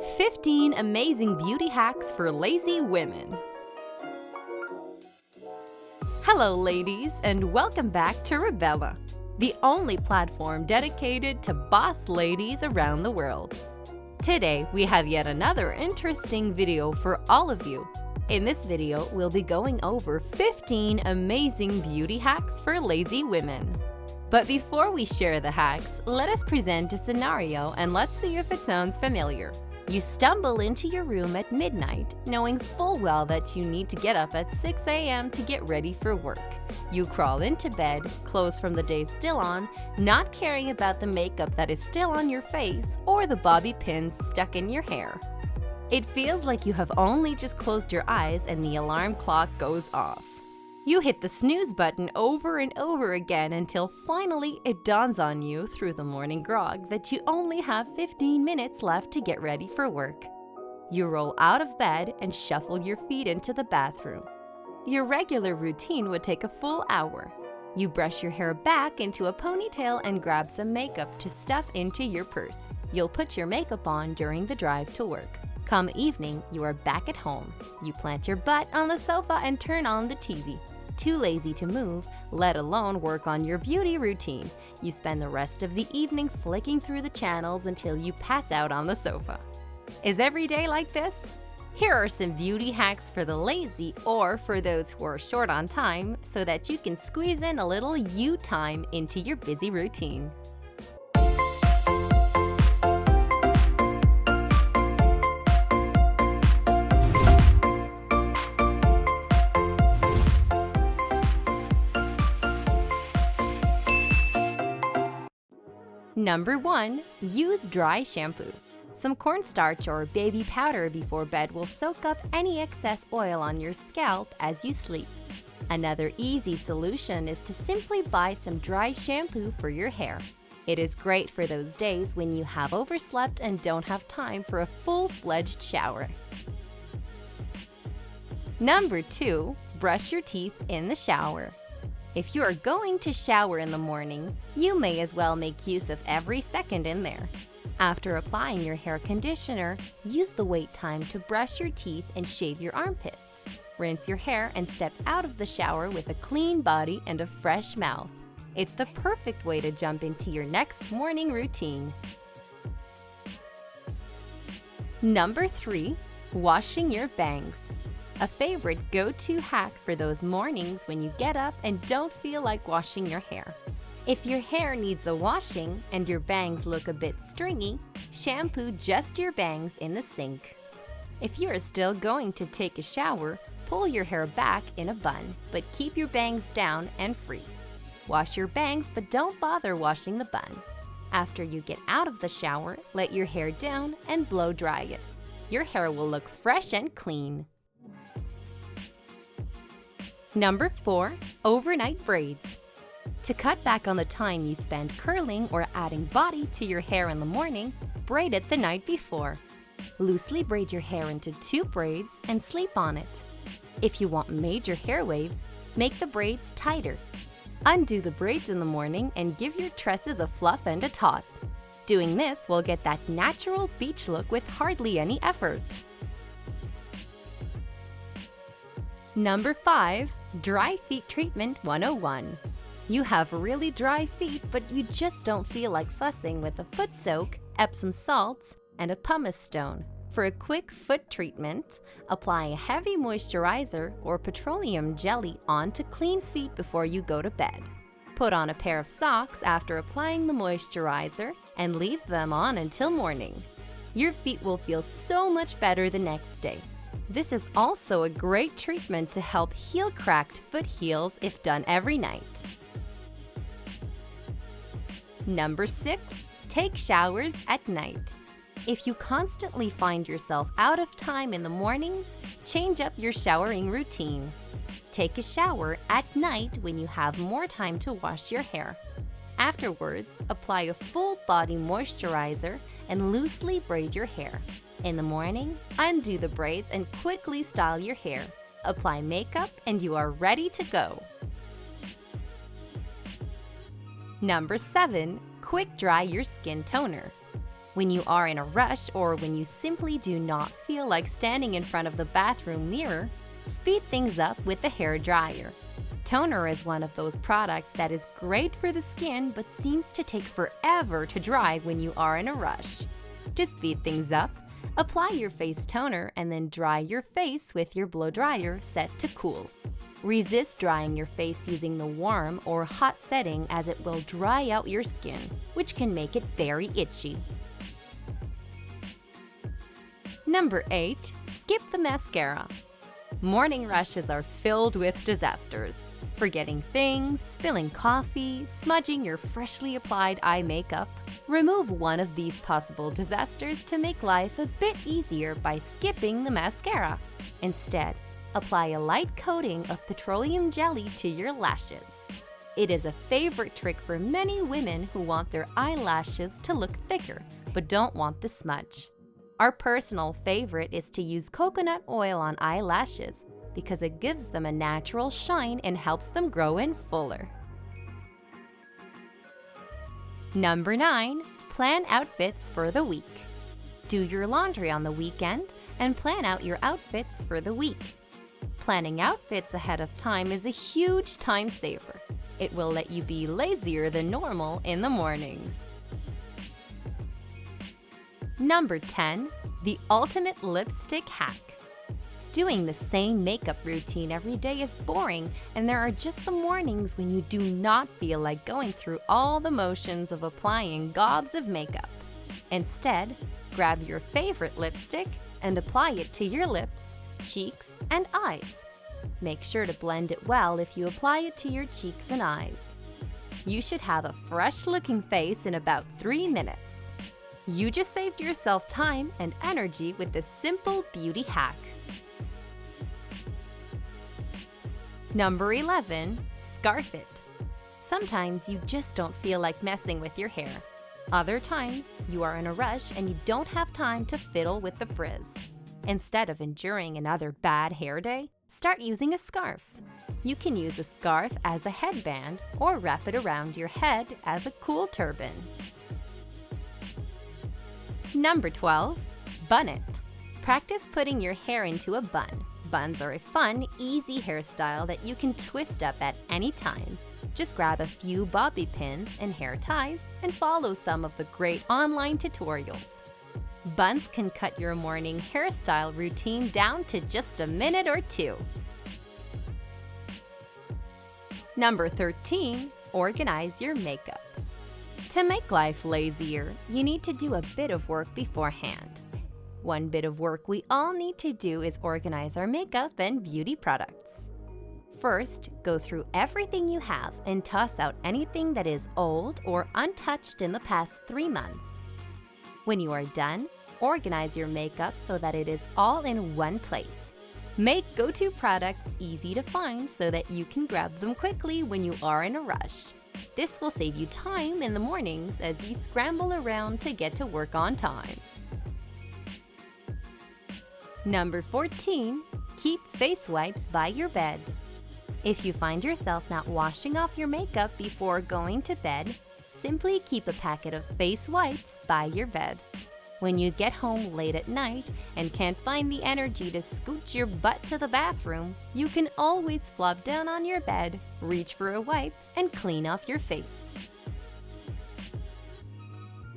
15 amazing beauty hacks for lazy women. Hello ladies, and welcome back to Rebela, the only platform dedicated to boss ladies around the world. Today we have yet another interesting video for all of you. In this video, we'll be going over 15 amazing beauty hacks for lazy women. But before we share the hacks, let us present a scenario and let's see if it sounds familiar. You stumble into your room at midnight, knowing full well that you need to get up at 6 a.m. to get ready for work. You crawl into bed, clothes from the day still on, not caring about the makeup that is still on your face or the bobby pins stuck in your hair. It feels like you have only just closed your eyes and the alarm clock goes off. You hit the snooze button over and over again until finally it dawns on you through the morning grog that you only have 15 minutes left to get ready for work. You roll out of bed and shuffle your feet into the bathroom. Your regular routine would take a full hour. You brush your hair back into a ponytail and grab some makeup to stuff into your purse. You'll put your makeup on during the drive to work. Come evening, you are back at home. You plant your butt on the sofa and turn on the TV. Too lazy to move, let alone work on your beauty routine. You spend the rest of the evening flicking through the channels until you pass out on the sofa. Is every day like this? Here are some beauty hacks for the lazy or for those who are short on time so that you can squeeze in a little you time into your busy routine. Number 1. Use dry shampoo. Some cornstarch or baby powder before bed will soak up any excess oil on your scalp as you sleep. Another easy solution is to simply buy some dry shampoo for your hair. It is great for those days when you have overslept and don't have time for a full-fledged shower. Number 2. Brush your teeth in the shower. If you are going to shower in the morning, you may as well make use of every second in there. After applying your hair conditioner, use the wait time to brush your teeth and shave your armpits. Rinse your hair and step out of the shower with a clean body and a fresh mouth. It's the perfect way to jump into your next morning routine. Number 3. Washing your bangs. A favorite go-to hack for those mornings when you get up and don't feel like washing your hair. If your hair needs a washing and your bangs look a bit stringy, shampoo just your bangs in the sink. If you are still going to take a shower, pull your hair back in a bun, but keep your bangs down and free. Wash your bangs, but don't bother washing the bun. After you get out of the shower, let your hair down and blow dry it. Your hair will look fresh and clean. Number 4. Overnight braids. To cut back on the time you spend curling or adding body to your hair in the morning, braid it the night before. Loosely braid your hair into 2 braids and sleep on it. If you want major hair waves, make the braids tighter. Undo the braids in the morning and give your tresses a fluff and a toss. Doing this will get that natural beach look with hardly any effort. Number 5. Dry Feet Treatment 101. You have really dry feet, but you just don't feel like fussing with a foot soak, Epsom salts, and a pumice stone. For a quick foot treatment, apply a heavy moisturizer or petroleum jelly onto clean feet before you go to bed. Put on a pair of socks after applying the moisturizer and leave them on until morning. Your feet will feel so much better the next day. This is also a great treatment to help heal cracked foot heels if done every night. Number 6. Take showers at night. If you constantly find yourself out of time in the mornings, change up your showering routine. Take a shower at night when you have more time to wash your hair. Afterwards, apply a full body moisturizer and loosely braid your hair. In the morning, undo the braids and quickly style your hair. Apply makeup and you are ready to go. Number 7. Quick dry your skin toner. When you are in a rush or when you simply do not feel like standing in front of the bathroom mirror, speed things up with the hair dryer. Toner is one of those products that is great for the skin but seems to take forever to dry when you are in a rush. To speed things up, apply your face toner and then dry your face with your blow dryer set to cool. Resist drying your face using the warm or hot setting as it will dry out your skin, which can make it very itchy. Number 8. Skip the mascara. Morning rushes are filled with disasters. Forgetting things, spilling coffee, smudging your freshly applied eye makeup. Remove one of these possible disasters to make life a bit easier by skipping the mascara. Instead, apply a light coating of petroleum jelly to your lashes. It is a favorite trick for many women who want their eyelashes to look thicker but don't want the smudge. Our personal favorite is to use coconut oil on eyelashes because it gives them a natural shine and helps them grow in fuller. Number 9. Plan outfits for the week. Do your laundry on the weekend and plan out your outfits for the week. Planning outfits ahead of time is a huge time saver. It will let you be lazier than normal in the mornings. Number 10. The ultimate lipstick hack. Doing the same makeup routine every day is boring, and there are just some mornings when you do not feel like going through all the motions of applying gobs of makeup. Instead, grab your favorite lipstick and apply it to your lips, cheeks, and eyes. Make sure to blend it well if you apply it to your cheeks and eyes. You should have a fresh-looking face in about 3 minutes. You just saved yourself time and energy with this simple beauty hack. Number 11. Scarf it. Sometimes you just don't feel like messing with your hair. Other times, you are in a rush and you don't have time to fiddle with the frizz. Instead of enduring another bad hair day, start using a scarf. You can use a scarf as a headband or wrap it around your head as a cool turban. Number 12. Bun it. Practice putting your hair into a bun. Buns are a fun, easy hairstyle that you can twist up at any time. Just grab a few bobby pins and hair ties and follow some of the great online tutorials. Buns can cut your morning hairstyle routine down to just a minute or 2. Number 13. Organize your makeup. To make life lazier, you need to do a bit of work beforehand. One bit of work we all need to do is organize our makeup and beauty products. First, go through everything you have and toss out anything that is old or untouched in the past 3 months. When you are done, organize your makeup so that it is all in one place. Make go-to products easy to find so that you can grab them quickly when you are in a rush. This will save you time in the mornings as you scramble around to get to work on time. Number 14. Keep face wipes by your bed. If you find yourself not washing off your makeup before going to bed, simply keep a packet of face wipes by your bed. When you get home late at night and can't find the energy to scooch your butt to the bathroom, you can always flop down on your bed, reach for a wipe, and clean off your face.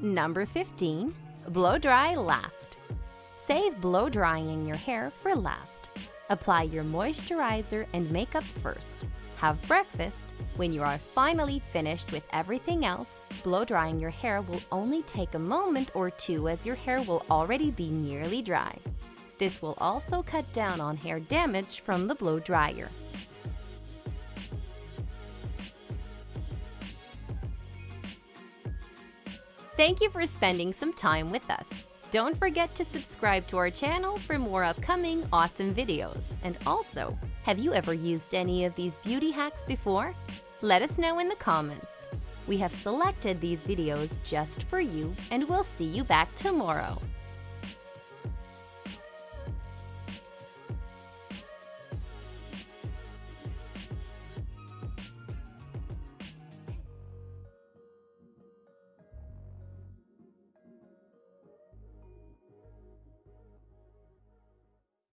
Number 15. Blow dry last. Save blow drying your hair for last. Apply your moisturizer and makeup first. Have breakfast. When you are finally finished with everything else, blow drying your hair will only take a moment or 2 as your hair will already be nearly dry. This will also cut down on hair damage from the blow dryer. Thank you for spending some time with us. Don't forget to subscribe to our channel for more upcoming awesome videos. And also, have you ever used any of these beauty hacks before? Let us know in the comments. We have selected these videos just for you, and we'll see you back tomorrow.